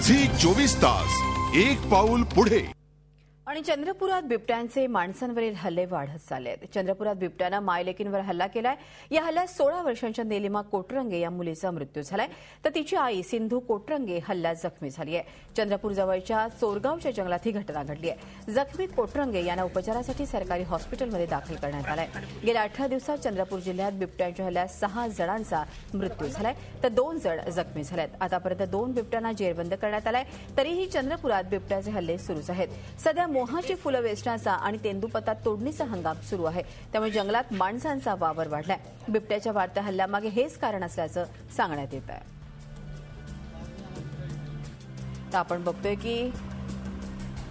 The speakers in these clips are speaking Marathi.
झी 24 तास एक पाऊल पुढे। आणि चंद्रपुरात बिबट्यांचे माणसांवरील हल्ले वाढत चालले आहेत। चंद्रपुरात बिबट्यानं मायलेकींवर हल्ला केलाय। या हल्ल्यात 16 वर्षांच्या नीलिमा कोटरंगे या मुलीचा मृत्यू झालाय, तर तिची आई सिंधू कोटरंगे हल्ल्यात जखमी झाली आहे। चंद्रपूर जवळच्या चोरगावच्या जंगलात ही घटना घडली आहे। जखमी कोटरंगे यांना उपचारासाठी सरकारी हॉस्पिटलमध्ये दाखल करण्यात आलंय। गेल्या 18 दिवसात चंद्रपूर जिल्ह्यात बिबट्यांच्या हल्ल्यात 6 जणांचा मृत्यू झालाय, तर 2 जण जखमी झालेत। आतापर्यंत 2 बिबट्यांना जेरबंद करण्यात आलंय। तरीही चंद्रपुरात बिबट्याचे हल्ले सुरूच आहेत। सध्या मोहाची फुलं वेचण्याचा आणि तेंदूपत्ता तोडणीचा हंगाम सुरू आहे, त्यामुळे जंगलात माणसांचा वावर वाढलाय। बिबट्याच्या वाढत्या हल्ल्यामागे हेच कारण असल्याचं सांगण्यात येत आहे। तर आपण बघतोय की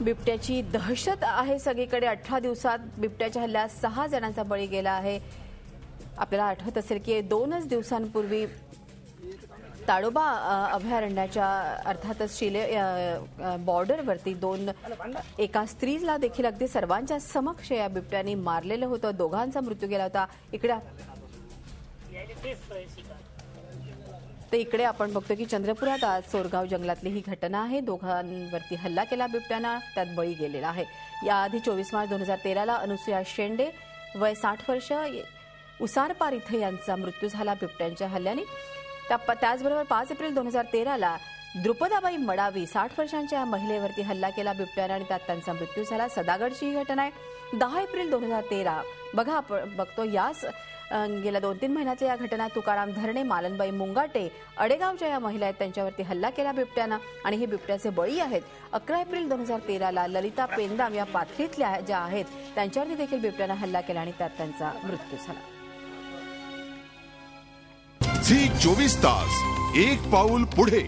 बिबट्याची दहशत आहे सगळीकडे। 18 दिवसात बिबट्याच्या हल्ल्यात 6 जणांचा बळी गेला आहे। आपल्याला आठवत असेल की 2च दिवसांपूर्वी ताडोबा अभयारण्याच्या अर्थातच शिले बॉर्डरवरती एका स्त्रीला देखील अगदी सर्वांच्या समक्ष या बिबट्याने मारलेलं होतं। दोघांचा मृत्यू गेला होता। इकडे आपण बघतो की चंद्रपुरात आज चोरगाव जंगलातली ही घटना आहे। दोघांवरती हल्ला केला बिबट्यानं, त्यात बळी गेलेला आहे। याआधी 24 मार्च 2013ला अनुसुया शेंडे वय 60 वर्ष उसारपार इथे यांचा मृत्यू झाला बिबट्यांच्या हल्ल्याने। त्याचबरोबर 5 एप्रिल 2013ला द्रुपदाबाई मडावी 60 वर्षांच्या महिलेवरती हल्ला केला बिबट्याने आणि त्यात त्यांचा मृत्यू झाला। सदागडची ही घटना आहे। 10 एप्रिल 2013 बघा आपण बघतो याच गेल्या 2-3 महिन्यातल्या या घटना तुकाराम धरणे, मालनबाई मुंगाटे अडेगावच्या या महिला आहेत, त्यांच्यावरती हल्ला केला बिबट्यानं आणि हे बिबट्याचे बळी आहेत। 11 एप्रिल 2013ला ललिता पेंदाम या पाथरीतल्या ज्या आहेत त्यांच्यावरती देखील बिबट्यानं हल्ला केला आणि त्यात त्यांचा मृत्यू झाला। झी 24 तास एक पाऊल पुढे।